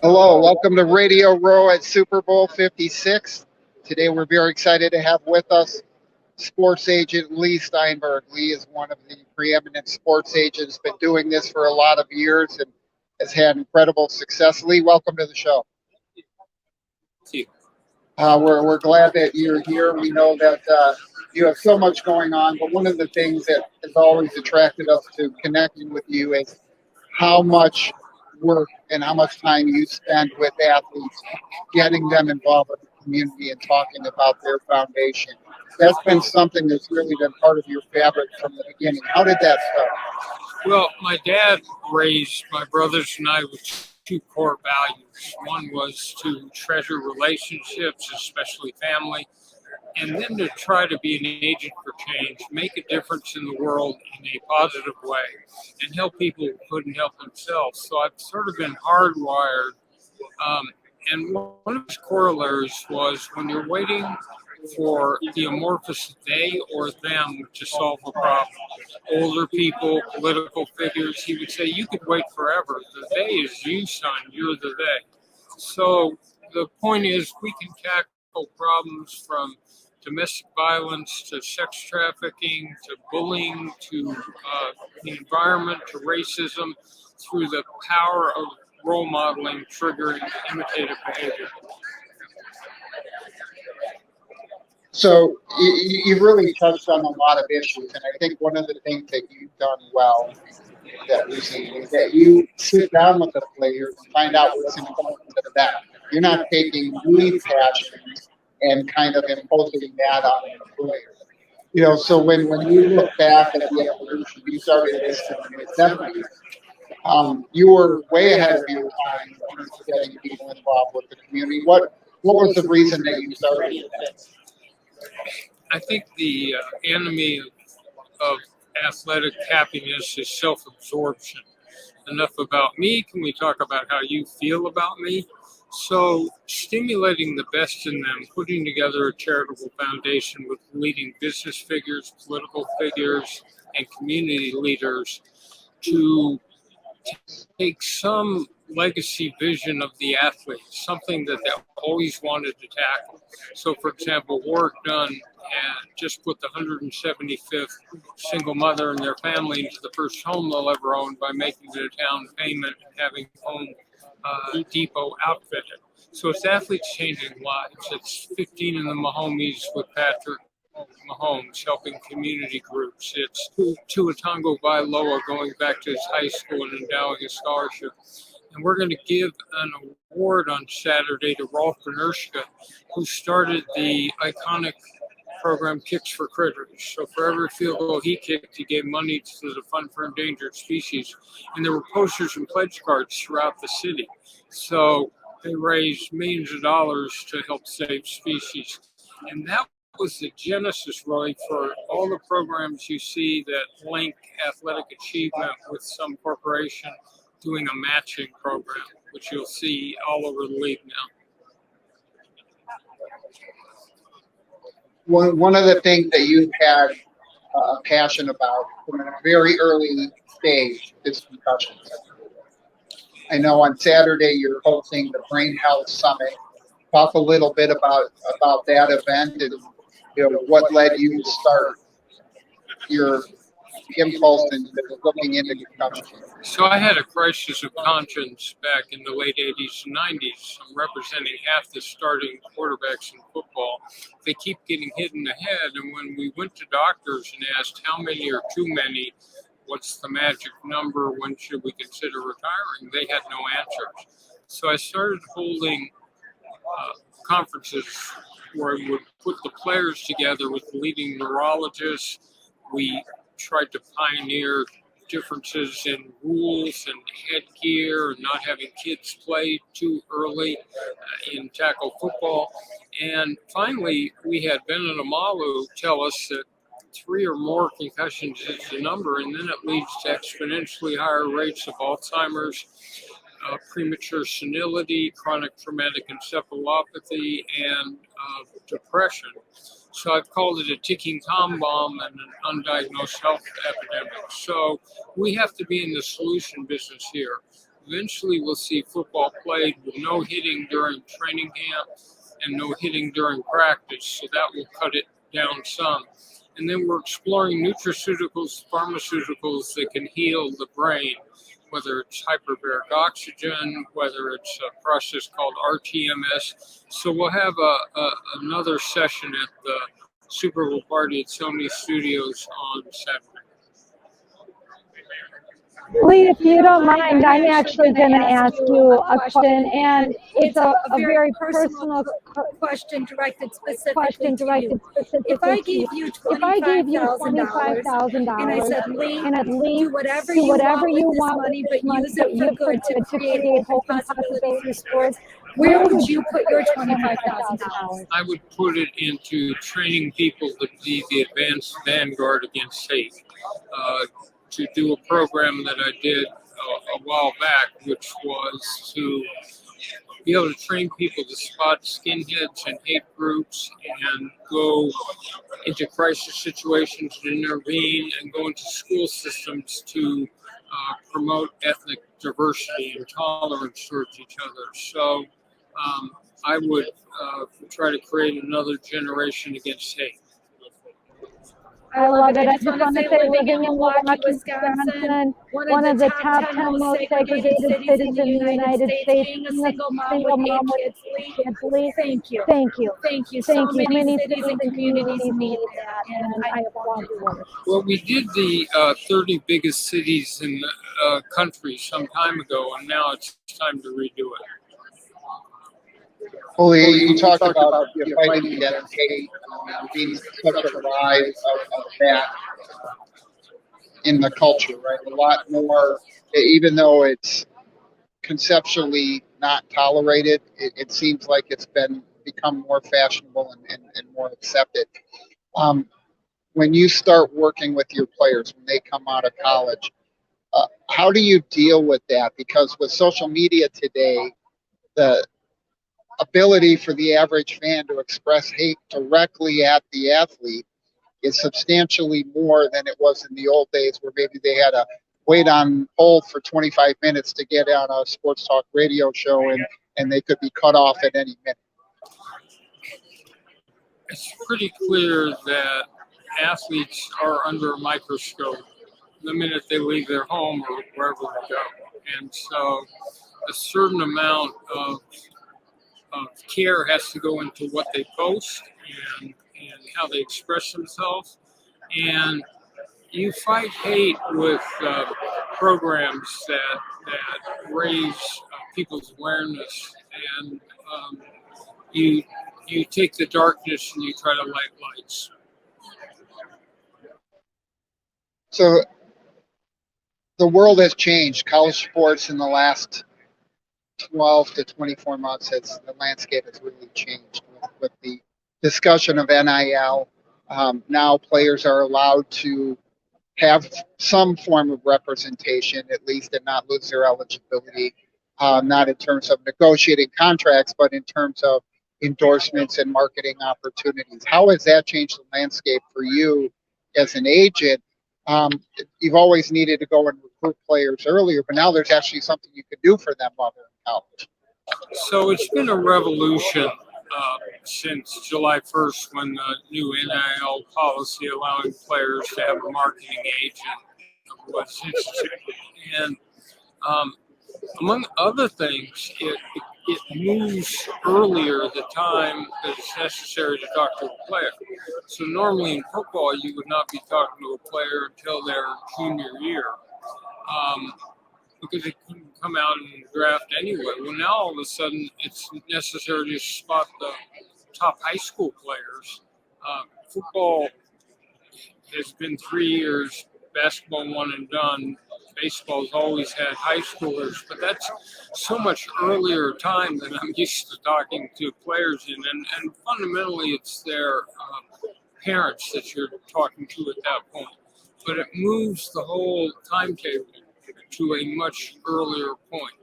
Hello, welcome to Radio Row at Super Bowl 56. Today we're very excited to have with us sports agent Leigh Steinberg. Leigh is one of the preeminent sports agents, been doing this for a lot of years and has had incredible success. Leigh, welcome to the show. Thank you. We're glad that you're here. We know that you have so much going on, but one of the things that has always attracted us to connecting with you is how much work and how much time you spend with athletes, getting them involved with the community and talking about their foundation. That's been something that's really been part of your fabric from the beginning. How did that start? Well, my dad raised my brothers and I with two core values. One was to treasure relationships, especially family, and then to try to be an agent for change, make a difference in the world in a positive way, and help people who couldn't help themselves. So I've sort of been hardwired. And one of his corollaries was when you're waiting for the amorphous they or them to solve a problem. Older people, political figures, he would say, you could wait forever. The they is you, son, you're the they. So the point is we can tackle problems from domestic violence to sex trafficking to bullying to the environment to racism through the power of role modeling, triggering imitative behavior. So you've really touched on a lot of issues, and I think one of the things that you've done well that we see is that you sit down with the players and find out what's important to them. You're not taking lead passions and kind of imposing that on the players. So when you look back at the evolution, you started this in the 70s. You were way ahead of your time in terms of getting people involved with the community. What was the reason that you started this? I think the enemy of athletic happiness is self-absorption. Enough about me. Can we talk about how you feel about me? So stimulating the best in them, putting together a charitable foundation with leading business figures, political figures, and community leaders to take some legacy vision of the athlete, something that they always wanted to tackle. So, for example, work done and just put the 175th single mother and their family into the first home they'll ever own by making the down payment and having Home Depot outfitted. So it's athletes changing lives. It's 15 in the Mahomes with Patrick Mahomes helping community groups. It's Tua Tango Bailoa going back to his high school and endowing a scholarship. And we're going to give an award on Saturday to Rolf Benerschke, who started the iconic program Kicks for Critters. So for every field goal he kicked, he gave money to the Fund for Endangered Species. And there were posters and pledge cards throughout the city. So they raised millions of dollars to help save species. And that was the genesis, really, for all the programs you see that link athletic achievement with some corporation doing a matching program, which you'll see all over the league now. One of the things that you've had a passion about from a very early stage is concussions. I know on Saturday you're hosting the Brain Health Summit. Talk a little bit about that event and what led you to start your impulse into looking into concussions. So I had a crisis of conscience back in the late 80s and 90s. I'm representing half the starting quarterbacks in football. They keep getting hit in the head, and when we went to doctors and asked how many are too many, what's the magic number, when should we consider retiring, they had no answers. So I started holding conferences where I would put the players together with leading neurologists. We tried to pioneer differences in rules and headgear and not having kids play too early in tackle football. And finally, we had Ben and Amalu tell us that 3 or more concussions is the number, and then it leads to exponentially higher rates of Alzheimer's, premature senility, chronic traumatic encephalopathy, and depression. So I've called it a ticking time bomb and an undiagnosed health epidemic. So we have to be in the solution business here. eventually we'll see football played with no hitting during training camp and no hitting during practice. So that will cut it down some. And then we're exploring nutraceuticals, pharmaceuticals that can heal the brain, whether it's hyperbaric oxygen, whether it's a process called RTMS. So we'll have another session at the Super Bowl party at Sony Studios on Saturday. Leigh, if you don't mind, I'm actually going to ask you a question, and it's a very personal question directed specifically question to you. If I gave you $25,000 and I said, Leigh, do whatever you want with this money, but use it for good to create hope and possibility through sports, where would you put your $25,000? I would put it into training people to be the advanced vanguard against hate. To do a program that I did a while back, which was to be able to train people to spot skinheads and hate groups and go into crisis situations to intervene and go into school systems to promote ethnic diversity and tolerance towards each other. So I would try to create another generation against hate. I love it. I just want to say, living in Milwaukee, Wisconsin, one of the top 10 most segregated cities in the United States, being a single mom with 8 kids, Leigh, thank you. Thank you. Thank you. Thank So you. many cities and communities need that, and I applaud you. Well, we did the 30 biggest cities in the country some time ago, and now it's time to redo it. Well, you talked about fighting against hate, being such a rise of that in the culture, right? A lot more, even though it's conceptually not tolerated, it seems like it's become more fashionable and more accepted. When you start working with your players, when they come out of college, how do you deal with that? Because with social media today, the ability for the average fan to express hate directly at the athlete is substantially more than it was in the old days, where maybe they had to wait on hold for 25 minutes to get on a sports talk radio show, and they could be cut off at any minute. It's pretty clear that athletes are under a microscope the minute they leave their home or wherever they go. And so a certain amount of care has to go into what they post and how they express themselves. And you fight hate with programs that raise people's awareness, and you take the darkness and you try to light lights. So the world has changed. College sports in the last 12 to 24 months, the landscape has really changed with the discussion of NIL. Now players are allowed to have some form of representation, at least, and not lose their eligibility, not in terms of negotiating contracts, but in terms of endorsements and marketing opportunities. How has that changed the landscape for you as an agent? You've always needed to go and recruit players earlier, but now there's actually something you can do for them while they're in college. So it's been a revolution since July 1st, when the new NIL policy allowing players to have a marketing agent was instituted. And among other things, it moves earlier the time that it's necessary to talk to a player. So normally in football, you would not be talking to a player until their junior year, because they couldn't come out in the draft anyway. Well, now all of a sudden it's necessary to spot the top high school players. Football has been 3 years, basketball one and done. Baseball's always had high schoolers, but that's so much earlier time than I'm used to talking to players in. And fundamentally, it's their parents that you're talking to at that point. But it moves the whole timetable to a much earlier point.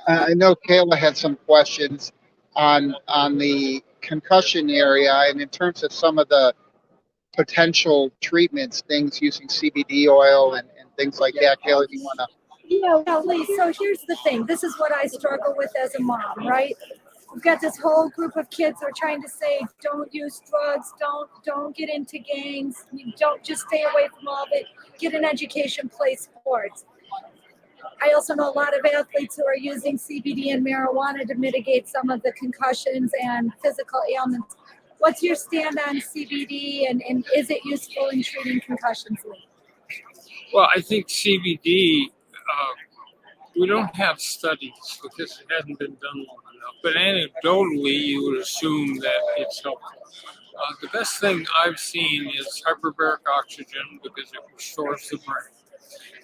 I know Kayla had some questions on the concussion area, and in terms of some of the potential treatments, things using CBD oil and things like that. Kayla, do you want to Yeah, Leigh, so here's the thing. This is what I struggle with as a mom, right? We've got this whole group of kids who are trying to say, don't use drugs, don't get into gangs, you don't just stay away from all of it, get an education, play sports. I also know a lot of athletes who are using CBD and marijuana to mitigate some of the concussions and physical ailments. What's your stand on CBD and is it useful in treating concussions, Leigh? Well, I think CBD, we don't have studies because it hasn't been done long enough, but anecdotally, you would assume that it's helpful. The best thing I've seen is hyperbaric oxygen because it restores the brain.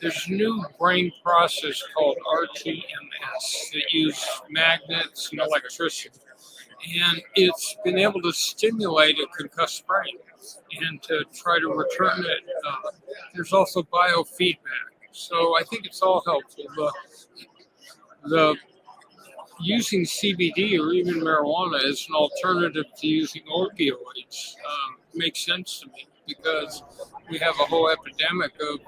There's a new brain process called RTMS that use magnets and electricity. And it's been able to stimulate a concussed brain and to try to return it. There's also biofeedback. So I think it's all helpful. The using CBD or even marijuana as an alternative to using opioids makes sense to me because we have a whole epidemic of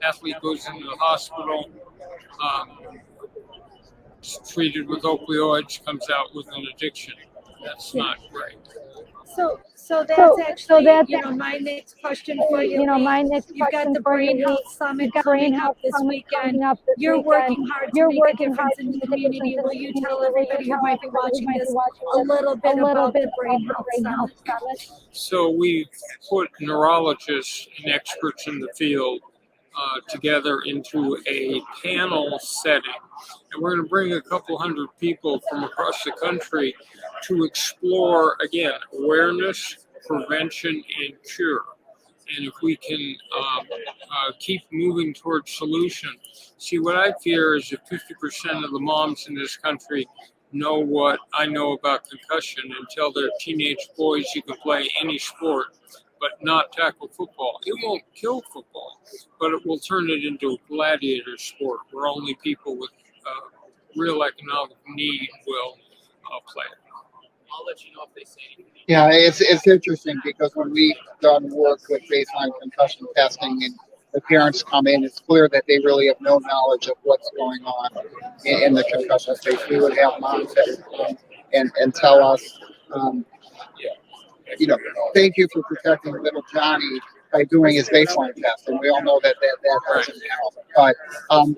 athlete goes into the hospital, treated with opioids, comes out with an addiction. That's not great. So that's actually, that's my next question for you. my next You've got question the for Brain you, Health Summit coming up this weekend. You're working hard to make a difference in the community. Will you tell everybody who might be watching this a little bit about the Brain Health Summit? So we've put neurologists and experts in the field together into a panel setting. And we're going to bring a couple hundred people from across the country to explore, again, awareness, prevention, and cure. And if we can keep moving towards solutions. See, what I fear is if 50% of the moms in this country know what I know about concussion and tell their teenage boys you can play any sport but not tackle football. It won't kill football, but it will turn it into a gladiator sport where only people with real economic need will play it. I'll let you know if they say anything. Yeah, it's interesting because when we've done work with baseline concussion testing and the parents come in, it's clear that they really have no knowledge of what's going on in the concussion space. We would have moms that would come and tell us, thank you for protecting little Johnny by doing his baseline test, and we all know that doesn't help. But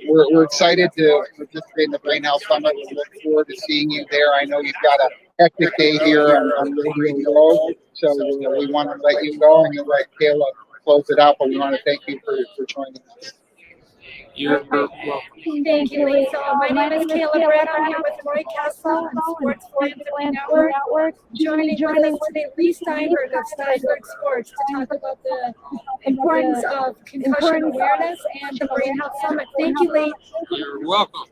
we're excited to participate in the Brain Health Summit. We look forward to seeing you there. I know you've got a hectic day here on Radio Road, so we want to let you go and you'll let Kayla close it out. But we want to thank you for joining us. You're welcome. Thank you, Leigh. So my name is Kayla Brett. I'm here with Roy Kessel on Sports Philanthropy Network. Joining us today, Leigh Steinberg of Steinberg Sports to talk about the importance of concussion awareness and the Brain Health Summit. Thank you, Leigh. You're welcome.